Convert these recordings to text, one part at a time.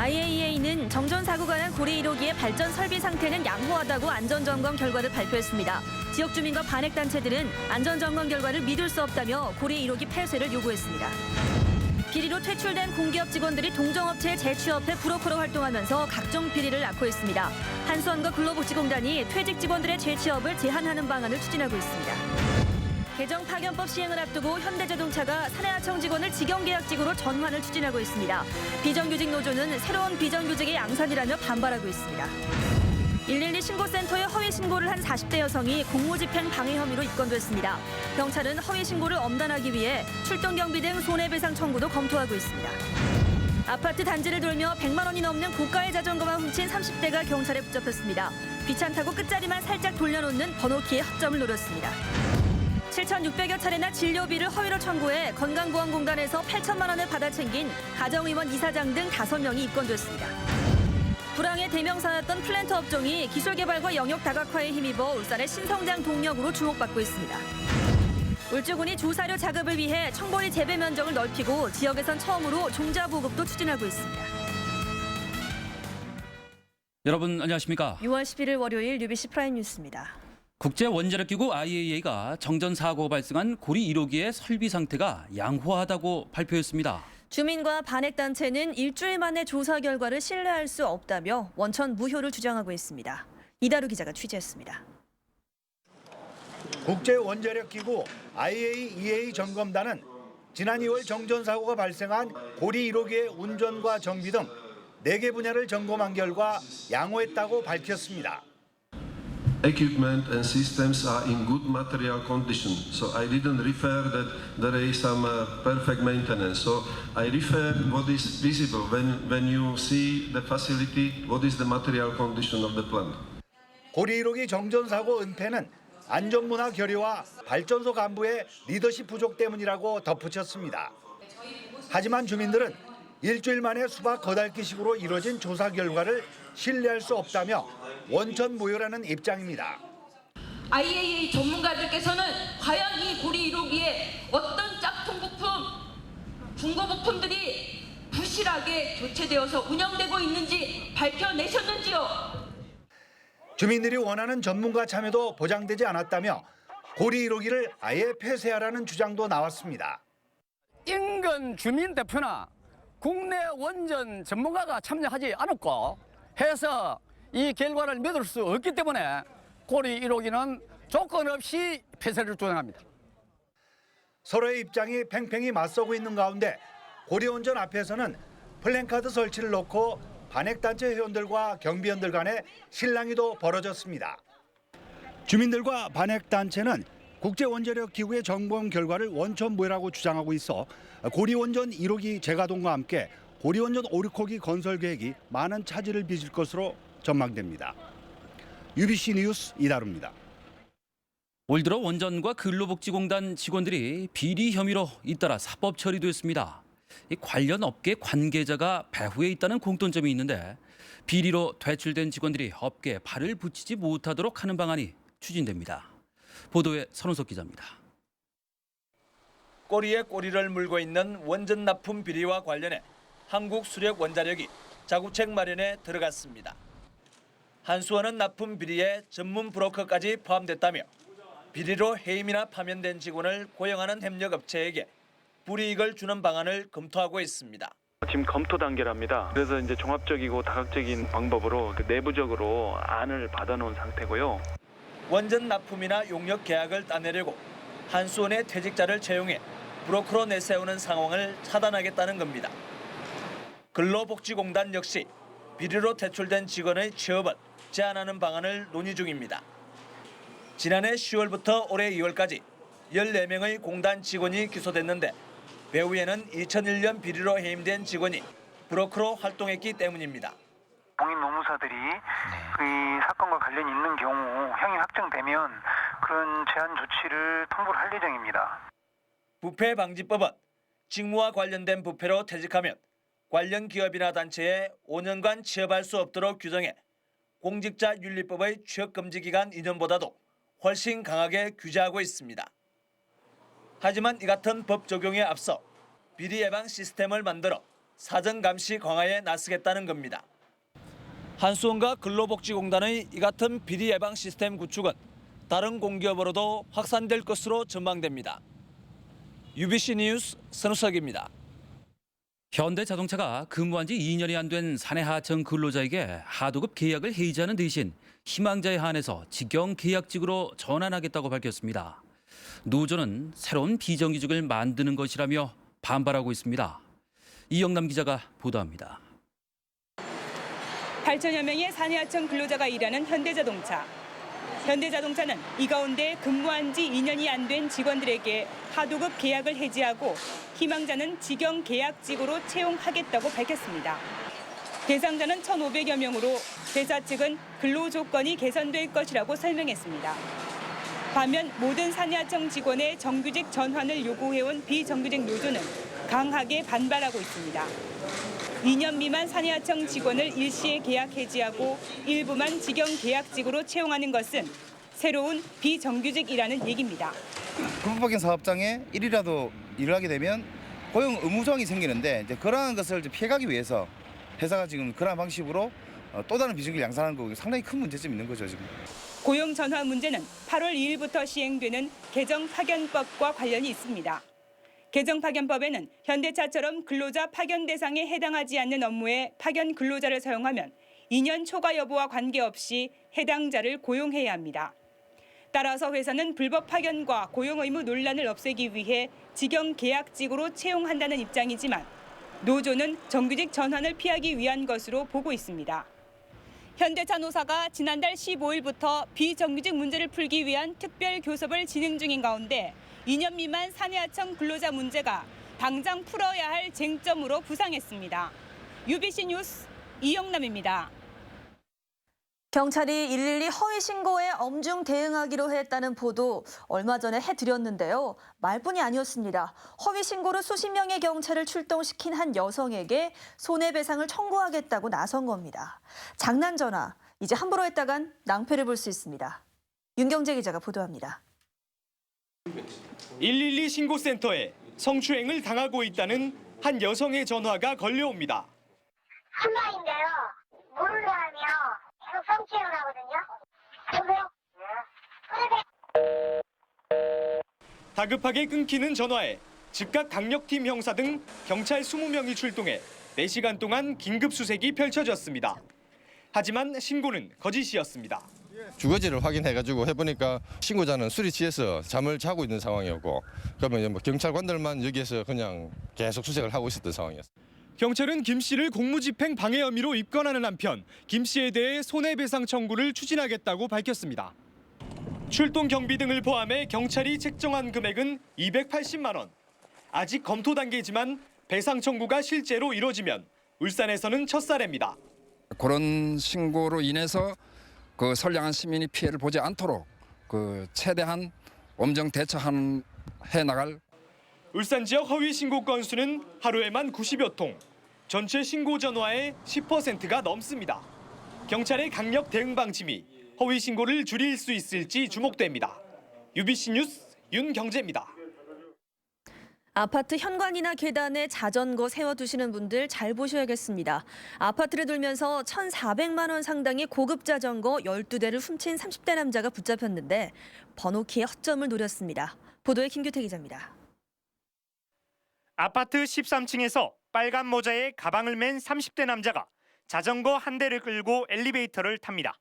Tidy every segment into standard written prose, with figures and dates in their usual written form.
IAEA는 정전사고가 난 고리 1호기의 발전 설비 상태는 양호하다고 안전점검 결과를 발표했습니다. 지역 주민과 반핵단체들은 안전점검 결과를 믿을 수 없다며 고리 1호기 폐쇄를 요구했습니다. 비리로 퇴출된 공기업 직원들이 동정업체에 재취업해 브로커로 활동하면서 각종 비리를 낳고 있습니다. 한수원과 근로복지공단이 퇴직 직원들의 재취업을 제한하는 방안을 추진하고 있습니다. 개정 파견법 시행을 앞두고 현대자동차가 사내하청 직원을 직영계약직으로 전환을 추진하고 있습니다. 비정규직 노조는 새로운 비정규직의 양산이라며 반발하고 있습니다. 112 신고센터에 허위 신고를 한 40대 여성이 공무집행 방해 혐의로 입건됐습니다. 경찰은 허위 신고를 엄단하기 위해 출동 경비 등 손해배상 청구도 검토하고 있습니다. 아파트 단지를 돌며 100만 원이 넘는 고가의 자전거만 훔친 30대가 경찰에 붙잡혔습니다. 귀찮다고 끝자리만 살짝 돌려놓는 번호키의 허점을 노렸습니다. 7,600여 차례나 진료비를 허위로 청구해 건강보험공단에서 8천만 원을 받아 챙긴 가정의원 이사장 등 5명이 입건됐습니다. 불황의 대명사였던 플랜터 업종이 기술개발과 영역 다각화에 힘입어 울산의 신성장 동력으로 주목받고 있습니다. 울주군이 조사료 자급을 위해 청보리 재배 면적을 넓히고 지역에선 처음으로 종자 보급도 추진하고 있습니다. 여러분 안녕하십니까? 6월 11일 월요일 UBC 프라임 뉴스입니다. 국제원자력기구 IAEA가 정전사고가 발생한 고리 1호기의 설비 상태가 양호하다고 발표했습니다. 주민과 반핵단체는 일주일 만에 조사 결과를 신뢰할 수 없다며 원천 무효를 주장하고 있습니다. 이다루 기자가 취재했습니다. 국제원자력기구 IAEA 점검단은 지난 2월 정전사고가 발생한 고리 1호기의 운전과 정비 등 4개 분야를 점검한 결과 양호했다고 밝혔습니다. Equipment and systems are in good material condition. So I didn't refer that there is some perfect maintenance. So I refer what is visible when you see the facility, what is the material condition of the plant. 고리 1호기 정전사고 은폐는 안전문화 결여와 발전소 간부의 리더십 부족 때문이라고 덧붙였습니다. 하지만 주민들은 일주일 만에 수박 거달기식으로 이뤄진 조사 결과를 신뢰할 수 없다며 원천 무효라는 입장입니다. IAEA 전문가들께서는 과연 이 고리 1호기에 어떤 짝퉁 부품, 중고 부품들이 부실하게 교체되어서 운영되고 있는지 밝혀내셨는지요? 주민들이 원하는 전문가 참여도 보장되지 않았다며 고리 1호기를 아예 폐쇄하라는 주장도 나왔습니다. 인근 주민 대표나 국내 원전 전문가가 참여하지 않았고 해서 이 결과를 믿을 수 없기 때문에 고리 1호기는 조건 없이 폐쇄를 주장합니다. 서로의 입장이 팽팽히 맞서고 있는 가운데 고리원전 앞에서는 플랜카드 설치를 놓고 반핵단체 회원들과 경비원들 간의 실랑이도 벌어졌습니다. 주민들과 반핵단체는 국제원자력기구의 점검 결과를 원천무효라고 주장하고 있어 고리원전 1호기 재가동과 함께 고리원전 5, 6호기 건설 계획이 많은 차질을 빚을 것으로 전망됩니다. UBC 뉴스 이다루입니다. 올 들어 원전과 근로복지공단 직원들이 비리 혐의로 잇따라 사법 처리됐습니다. 관련 업계 관계자가 배후에 있다는 공통점이 있는데 비리로 퇴출된 직원들이 업계에 발을 붙이지 못하도록 하는 방안이 추진됩니다. 보도에 선우석 기자입니다. 꼬리에 꼬리를 물고 있는 원전 납품 비리와 관련해 한국수력원자력이 자구책 마련에 들어갔습니다. 한수원은 납품 비리에 전문 브로커까지 포함됐다며 비리로 해임이나 파면된 직원을 고용하는 협력업체에게 불이익을 주는 방안을 검토하고 있습니다. 지금 검토 단계랍니다. 그래서 이제 종합적이고 다각적인 방법으로 내부적으로 안을 받아놓은 상태고요. 원전 납품이나 용역 계약을 따내려고 한수원의 퇴직자를 채용해 브로커로 내세우는 상황을 차단하겠다는 겁니다. 근로복지공단 역시 비리로 퇴출된 직원의 취업을 제한하는 방안을 논의 중입니다. 지난해 10월부터 올해 2월까지 14명의 공단 직원이 기소됐는데 배후에는 2001년 비리로 해임된 직원이 브로커로 활동했기 때문입니다. 공인 노무사들이 이 사건과 관련이 있는 경우 형이 확정되면 그런 제한 조치를 통보를 할 예정입니다. 부패방지법은 직무와 관련된 부패로 퇴직하면 관련 기업이나 단체에 5년간 취업할 수 없도록 규정해 공직자윤리법의 취업금지 기간 2년보다도 훨씬 강하게 규제하고 있습니다. 하지만 이 같은 법 적용에 앞서 비리 예방 시스템을 만들어 사전 감시 강화에 나서겠다는 겁니다. 한수원과 근로복지공단의 이 같은 비리 예방 시스템 구축은 다른 공기업으로도 확산될 것으로 전망됩니다. UBC 뉴스 선우석입니다. 현대자동차가 근무한 지 2년이 안 된 사내 하청 근로자에게 하도급 계약을 해지하는 대신 희망자에 한해서 직영 계약직으로 전환하겠다고 밝혔습니다. 노조는 새로운 비정규직을 만드는 것이라며 반발하고 있습니다. 이영남 기자가 보도합니다. 8천여 명의 사내 하청 근로자가 일하는 현대자동차. 현대자동차는 이 가운데 근무한 지 2년이 안 된 직원들에게 하도급 계약을 해지하고 희망자는 직영 계약직으로 채용하겠다고 밝혔습니다. 대상자는 1,500여 명으로 회사 측은 근로 조건이 개선될 것이라고 설명했습니다. 반면 모든 사내하청 직원의 정규직 전환을 요구해온 비정규직 노조는 강하게 반발하고 있습니다. 2년 미만 사내하청 직원을 일시에 계약 해지하고 일부만 직영 계약직으로 채용하는 것은 새로운 비정규직이라는 얘기입니다. 불법적인 사업장에 일이라도 일을 하게 되면 고용 의무 조항이 생기는데 이제 그러한 것을 피해가기 위해서 회사가 지금 그러한 방식으로 또 다른 비정규직 양산하는 거 상당히 큰 문제점이 있는 거죠 지금. 고용 전환 문제는 8월 2일부터 시행되는 개정 파견법과 관련이 있습니다. 개정 파견법에는 현대차처럼 근로자 파견 대상에 해당하지 않는 업무에 파견 근로자를 사용하면 2년 초과 여부와 관계없이 해당자를 고용해야 합니다. 따라서 회사는 불법 파견과 고용 의무 논란을 없애기 위해 직영 계약직으로 채용한다는 입장이지만 노조는 정규직 전환을 피하기 위한 것으로 보고 있습니다. 현대차 노사가 지난달 15일부터 비정규직 문제를 풀기 위한 특별 교섭을 진행 중인 가운데 2년 미만 사내하청 근로자 문제가 당장 풀어야 할 쟁점으로 부상했습니다. UBC 뉴스 이영남입니다. 경찰이 112 허위 신고에 엄중 대응하기로 했다는 보도 얼마 전에 해드렸는데요. 말뿐이 아니었습니다. 허위 신고로 수십 명의 경찰을 출동시킨 한 여성에게 손해배상을 청구하겠다고 나선 겁니다. 장난 전화, 이제 함부로 했다간 낭패를 볼 수 있습니다. 윤경재 기자가 보도합니다. 112 신고센터에 성추행을 당하고 있다는 한 여성의 전화가 걸려옵니다. 한마인데요. 모르려 하면 계속 성추행을 하거든요. 여보세요? 다급하게 끊기는 전화에 즉각 강력팀 형사 등 경찰 20명이 출동해 4시간 동안 긴급 수색이 펼쳐졌습니다. 하지만 신고는 거짓이었습니다. 주거지를 확인해가지고 해보니까 신고자는 술이 취해서 잠을 자고 있는 상황이었고 그러면 뭐 경찰관들만 여기에서 그냥 계속 수색을 하고 있었던 상황이었습니다. 경찰은 김 씨를 공무집행 방해 혐의로 입건하는 한편 김 씨에 대해 손해배상 청구를 추진하겠다고 밝혔습니다. 출동 경비 등을 포함해 경찰이 책정한 금액은 280만 원. 아직 검토 단계지만 배상 청구가 실제로 이뤄지면 울산에서는 첫 사례입니다. 그런 신고로 인해서 그 선량한 시민이 피해를 보지 않도록 최대한 엄정 대처해 나갈. 울산 지역 허위 신고 건수는 하루에만 90여 통, 전체 신고 전화의 10%가 넘습니다. 경찰의 강력 대응 방침이 허위 신고를 줄일 수 있을지 주목됩니다. UBC 뉴스 윤경재입니다. 아파트 현관이나 계단에 자전거 세워두시는 분들 잘 보셔야겠습니다. 아파트를 돌면서 1,400만 원 상당의 고급 자전거 12대를 훔친 30대 남자가 붙잡혔는데 번호키에 허점을 노렸습니다. 보도에 김규태 기자입니다. 아파트 13층에서 빨간 모자에 가방을 맨 30대 남자가 자전거 한 대를 끌고 엘리베이터를 탑니다.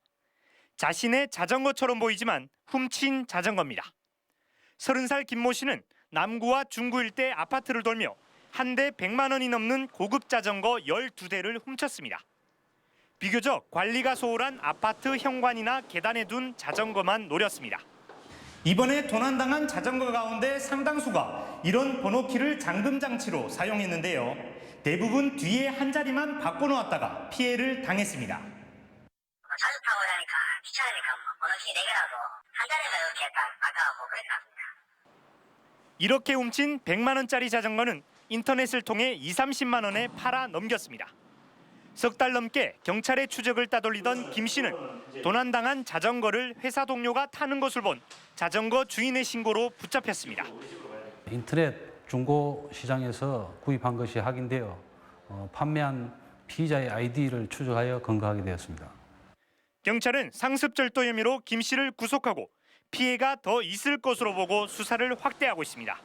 자신의 자전거처럼 보이지만 훔친 자전거입니다. 30살 김모 씨는 남구와 중구 일대 아파트를 돌며 한 대 100만 원이 넘는 고급 자전거 12대를 훔쳤습니다. 비교적 관리가 소홀한 아파트 현관이나 계단에 둔 자전거만 노렸습니다. 이번에 도난당한 자전거 가운데 상당수가 이런 번호키를 잠금 장치로 사용했는데요. 대부분 뒤에 한 자리만 바꿔놓았다가 피해를 당했습니다. 자주 타고 다니까 귀찮으니까 번호키 4개라도 한 자리만 이렇게 딱 바꿔갖고 그렇게 놨습니다. 이렇게 훔친 100만 원짜리 자전거는 인터넷을 통해 20-30만 원에 팔아 넘겼습니다. 석 달 넘게 경찰의 추적을 따돌리던 김 씨는 도난당한 자전거를 회사 동료가 타는 것을 본 자전거 주인의 신고로 붙잡혔습니다. 인터넷 중고 시장에서 구입한 것이 확인되어 판매한 피의자의 아이디를 추적하여 검거하게 되었습니다. 경찰은 상습절도 혐의로 김 씨를 구속하고 피해가 더 있을 것으로 보고 수사를 확대하고 있습니다.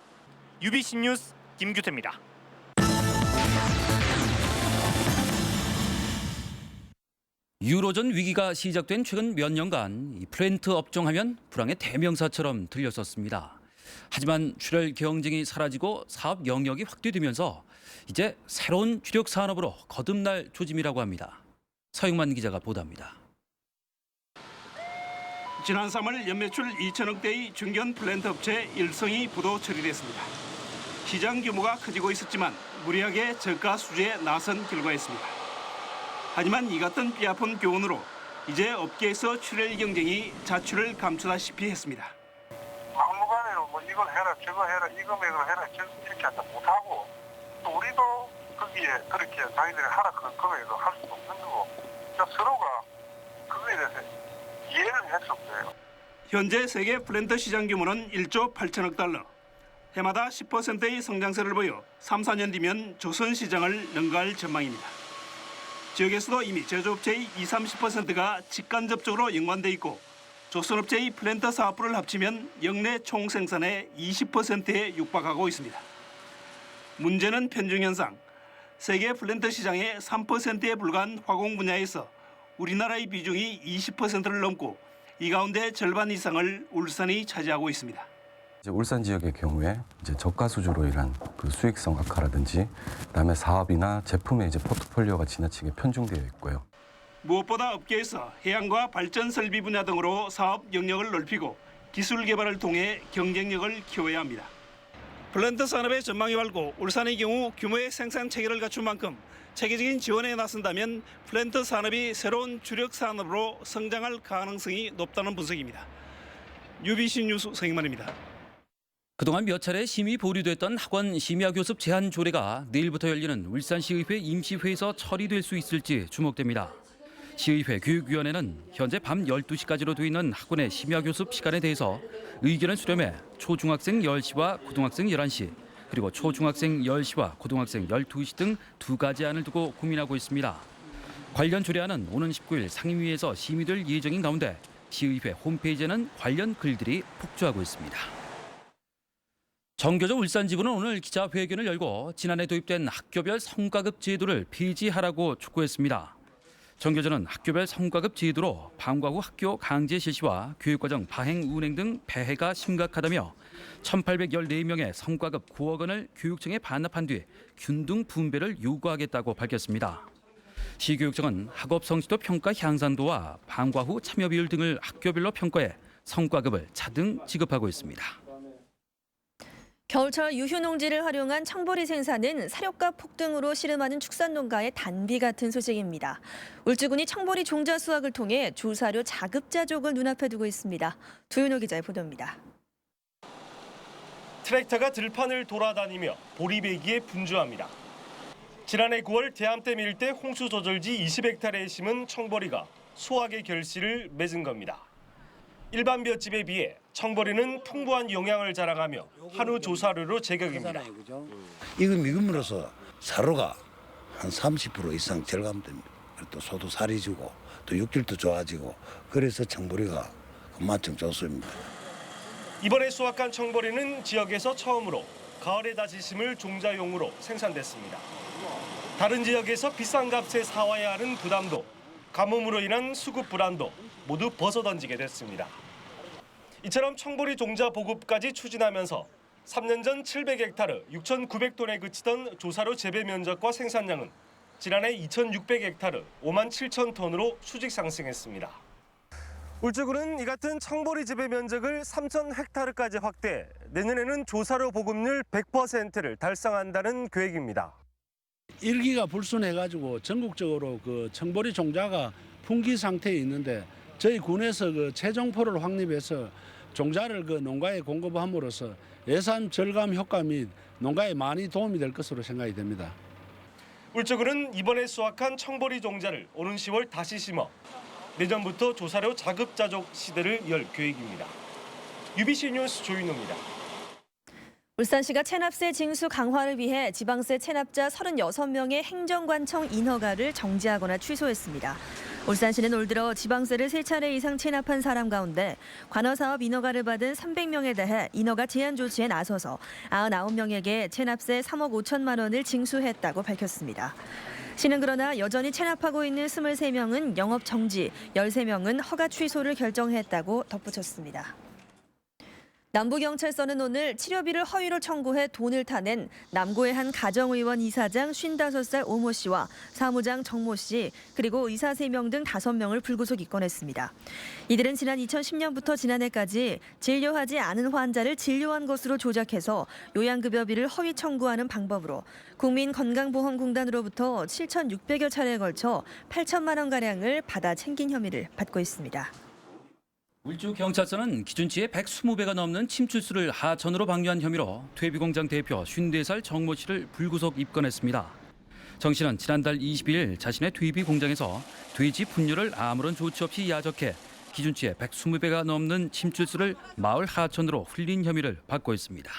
UBC 뉴스 김규태입니다. 유로존 위기가 시작된 최근 몇 년간 이 플랜트 업종하면 불황의 대명사처럼 들렸었습니다. 하지만 출혈 경쟁이 사라지고 사업 영역이 확대되면서 이제 새로운 주력 산업으로 거듭날 조짐이라고 합니다. 서영만 기자가 보도합니다. 지난 3월 연매출 2천억대의 중견 플랜트 업체 일성이 부도 처리됐습니다. 시장 규모가 커지고 있었지만 무리하게 저가 수주에 나선 결과였습니다. 하지만 이 같은 뼈아픈 교훈으로 이제 업계에서 출혈 경쟁이 자출을 감추다시피 했습니다. 막무가내로 뭐 이걸 해라 저거 해라 이 금액으로 해라 이렇게 하지 못하고 또 우리도 거기에 그렇게 자기들이 하라 그 금액으로 할 수도 없는 거고 서로가 그거에 대해서 이해를 할 수 없어요. 현재 세계 플랜트 시장 규모는 1조 8천억 달러. 해마다 10%의 성장세를 보여 3, 4년 뒤면 조선 시장을 능가할 전망입니다. 지역에서도 이미 제조업체의 20-30%가 직간접적으로 연관돼 있고 조선업체의 플랜트 사업부를 합치면 역내 총생산의 20%에 육박하고 있습니다. 문제는 편중 현상. 세계 플랜트 시장의 3%에 불과한 화공 분야에서 우리나라의 비중이 20%를 넘고 이 가운데 절반 이상을 울산이 차지하고 있습니다. 울산 지역의 경우에 저가 수주로 인한 그 수익성 악화라든지 그다음에 사업이나 제품의 포트폴리오가 지나치게 편중되어 있고요. 무엇보다 업계에서 해양과 발전 설비 분야 등으로 사업 영역을 넓히고 기술 개발을 통해 경쟁력을 키워야 합니다. 플랜트 산업의 전망이 밝고 울산의 경우 규모의 생산 체계를 갖춘 만큼 체계적인 지원에 나선다면 플랜트 산업이 새로운 주력 산업으로 성장할 가능성이 높다는 분석입니다. UBC 뉴스 서영만입니다. 그동안 몇 차례 심의 보류됐던 학원 심야 교습 제한 조례가 내일부터 열리는 울산시의회 임시회에서 처리될 수 있을지 주목됩니다. 시의회 교육위원회는 현재 밤 12시까지로 돼 있는 학원의 심야 교습 시간에 대해서 의견을 수렴해 초중학생 10시와 고등학생 11시, 그리고 초중학생 10시와 고등학생 12시 등 두 가지 안을 두고 고민하고 있습니다. 관련 조례안은 오는 19일 상임위에서 심의될 예정인 가운데 시의회 홈페이지에는 관련 글들이 폭주하고 있습니다. 정교조 울산지부는 오늘 기자회견을 열고 지난해 도입된 학교별 성과급 제도를 폐지하라고 촉구했습니다. 정교조는 학교별 성과급 제도로 방과 후 학교 강제 실시와 교육과정 파행 운행 등 폐해가 심각하다며 1,814명의 성과급 9억 원을 교육청에 반납한 뒤 균등 분배를 요구하겠다고 밝혔습니다. 시교육청은 학업 성취도 평가 향상도와 방과 후 참여 비율 등을 학교별로 평가해 성과급을 차등 지급하고 있습니다. 겨울철 유휴농지를 활용한 청보리 생산은 사료가 폭등으로 씨름하는 축산농가의 단비 같은 소식입니다. 울주군이 청보리 종자 수확을 통해 조사료 자급자족을 눈앞에 두고 있습니다. 두윤호 기자의 보도입니다. 트랙터가 들판을 돌아다니며 보리배기에 분주합니다. 지난해 9월 대암댐 일대 홍수 조절지 20헥타르에 심은 청보리가 수확의 결실을 맺은 겁니다. 일반 볏짚에 비해 청보리는 풍부한 영양을 자랑하며 한우 조사료로 제격입니다. 이걸 미금으로써 사료가 한 30% 이상 절감됩니다. 또 소도 살이 지고 또 육질도 좋아지고 그래서 청보리가 그만큼 좋습니다. 이번에 수확한 청보리는 지역에서 처음으로 가을에 다시 심을 종자용으로 생산됐습니다. 다른 지역에서 비싼 값에 사와야 하는 부담도 가뭄으로 인한 수급 불안도 모두 벗어던지게 됐습니다. 이처럼 청보리 종자 보급까지 추진하면서 3년 전 700헥타르 6,900톤에 그치던 조사료 재배 면적과 생산량은 지난해 2,600헥타르 5만 7천 톤으로 수직 상승했습니다. 울주군은 이 같은 청보리 재배 면적을 3,000헥타르까지 확대, 내년에는 조사료 보급률 100%를 달성한다는 계획입니다. 일기가 불순해가지고 전국적으로 그 청보리 종자가 품귀 상태에 있는데 저희 군에서 그 최종포를 확립해서 종자를 그 농가에 공급함으로써 예산 절감 효과 및 농가에 많이 도움이 될 것으로 생각이 됩니다. 울주군은 이번에 수확한 청보리 종자를 오는 10월 다시 심어 내년부터 조사료 자급자족 시대를 열 계획입니다. UBC 뉴스 조윤호입니다. 울산시가 체납세 징수 강화를 위해 지방세 체납자 36명의 행정관청 인허가를 정지하거나 취소했습니다. 울산시는 올 들어 지방세를 3차례 이상 체납한 사람 가운데 관어사업 인허가를 받은 300명에 대해 인허가 제한 조치에 나서서 99명에게 체납세 3억 5천만 원을 징수했다고 밝혔습니다. 시는 그러나 여전히 체납하고 있는 23명은 영업 정지, 13명은 허가 취소를 결정했다고 덧붙였습니다. 남부경찰서는 오늘 치료비를 허위로 청구해 돈을 타낸 남구의 한 가정의원 이사장 55살 오모 씨와 사무장 정모 씨 그리고 의사 3명 등 5명을 불구속 입건했습니다. 이들은 지난 2010년부터 지난해까지 진료하지 않은 환자를 진료한 것으로 조작해서 요양급여비를 허위 청구하는 방법으로 국민건강보험공단으로부터 7,600여 차례에 걸쳐 8천만 원가량을 받아 챙긴 혐의를 받고 있습니다. 울주경찰서는 기준치의 120배가 넘는 침출수를 하천으로 방류한 혐의로 퇴비공장 대표 54살 정모 씨를 불구속 입건했습니다. 정 씨는 지난달 22일 자신의 퇴비 공장에서 돼지 분뇨를 아무런 조치 없이 야적해 기준치의 120배가 넘는 침출수를 마을 하천으로 흘린 혐의를 받고 있습니다.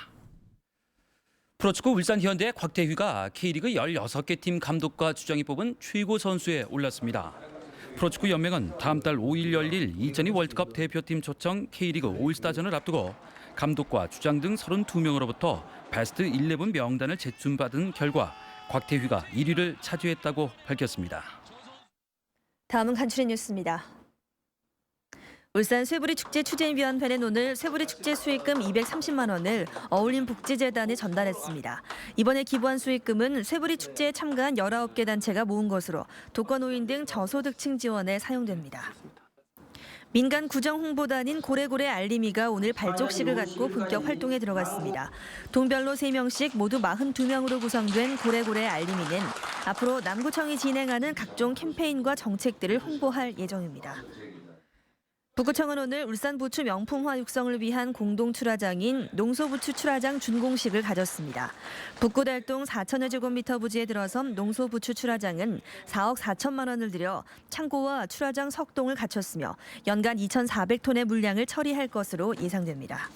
프로축구 울산 현대 곽태휘가 K리그 16개 팀 감독과 주장이 뽑은 최고 선수에 올랐습니다. 프로축구 연맹은 다음 달 5일 열릴 2002 월드컵 대표팀 초청 K리그 올스타전을 앞두고 감독과 주장 등 32명으로부터 베스트 11 명단을 제출받은 결과 곽태휘가 1위를 차지했다고 밝혔습니다. 다음은 간추린 뉴스입니다. 울산 쇠부리 축제 추진위원회는 오늘 쇠부리 축제 수익금 230만 원을 어울림복지재단에 전달했습니다. 이번에 기부한 수익금은 쇠부리 축제에 참가한 19개 단체가 모은 것으로 독거노인 등 저소득층 지원에 사용됩니다. 민간 구정 홍보단인 고래고래 알림이가 오늘 발족식을 갖고 본격 활동에 들어갔습니다. 동별로 3명씩 모두 42명으로 구성된 고래고래 알림이는 앞으로 남구청이 진행하는 각종 캠페인과 정책들을 홍보할 예정입니다. 북구청은 오늘 울산 부추 명품화 육성을 위한 공동 출하장인 농소부추 출하장 준공식을 가졌습니다. 북구달동 4천여 제곱미터 부지에 들어선 농소부추 출하장은 4억 4천만 원을 들여 창고와 출하장 석동을 갖췄으며 연간 2,400톤의 물량을 처리할 것으로 예상됩니다.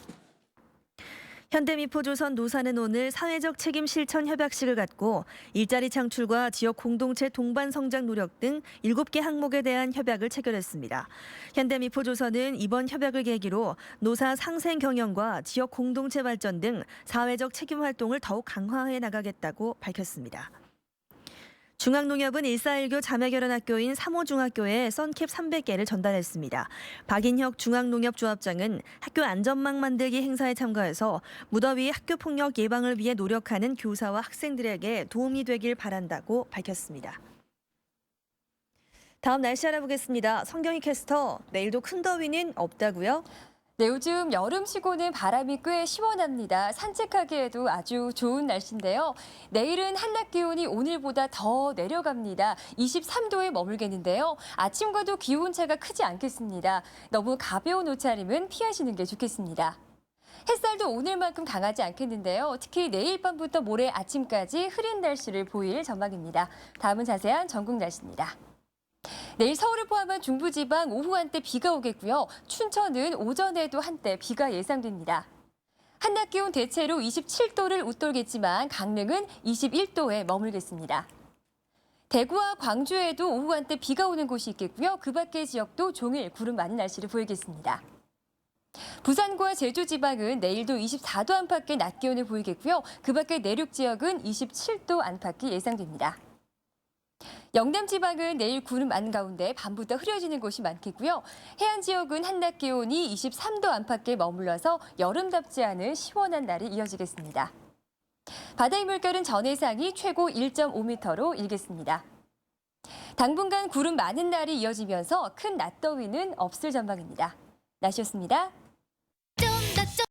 현대미포조선 노사는 오늘 사회적 책임 실천 협약식을 갖고 일자리 창출과 지역 공동체 동반 성장 노력 등 7개 항목에 대한 협약을 체결했습니다. 현대미포조선은 이번 협약을 계기로 노사 상생 경영과 지역 공동체 발전 등 사회적 책임 활동을 더욱 강화해 나가겠다고 밝혔습니다. 중앙농협은 1419 자매결연학교인 3호 중학교에 선캡 300개를 전달했습니다. 박인혁 중앙농협조합장은 학교 안전망 만들기 행사에 참가해서 무더위 학교폭력 예방을 위해 노력하는 교사와 학생들에게 도움이 되길 바란다고 밝혔습니다. 다음 날씨 알아보겠습니다. 성경희 캐스터, 내일도 큰 더위는 없다고요? 네, 요즘 여름치고는 바람이 꽤 시원합니다. 산책하기에도 아주 좋은 날씨인데요. 내일은 한낮 기온이 오늘보다 더 내려갑니다. 23도에 머물겠는데요. 아침과도 기온차가 크지 않겠습니다. 너무 가벼운 옷차림은 피하시는 게 좋겠습니다. 햇살도 오늘만큼 강하지 않겠는데요. 특히 내일 밤부터 모레 아침까지 흐린 날씨를 보일 전망입니다. 다음은 자세한 전국 날씨입니다. 내일 서울을 포함한 중부지방 오후 한때 비가 오겠고요. 춘천은 오전에도 한때 비가 예상됩니다. 한낮 기온 대체로 27도를 웃돌겠지만 강릉은 21도에 머물겠습니다. 대구와 광주에도 오후 한때 비가 오는 곳이 있겠고요. 그 밖의 지역도 종일 구름 많은 날씨를 보이겠습니다. 부산과 제주 지방은 내일도 24도 안팎의 낮 기온을 보이겠고요. 그 밖의 내륙 지역은 27도 안팎이 예상됩니다. 영남 지방은 내일 구름 많은 가운데 밤부터 흐려지는 곳이 많겠고요. 해안 지역은 한낮 기온이 23도 안팎에 머물러서 여름답지 않은 시원한 날이 이어지겠습니다. 바다의 물결은 전해상이 최고 1.5m로 일겠습니다. 당분간 구름 많은 날이 이어지면서 큰 낮더위는 없을 전망입니다. 날씨였습니다.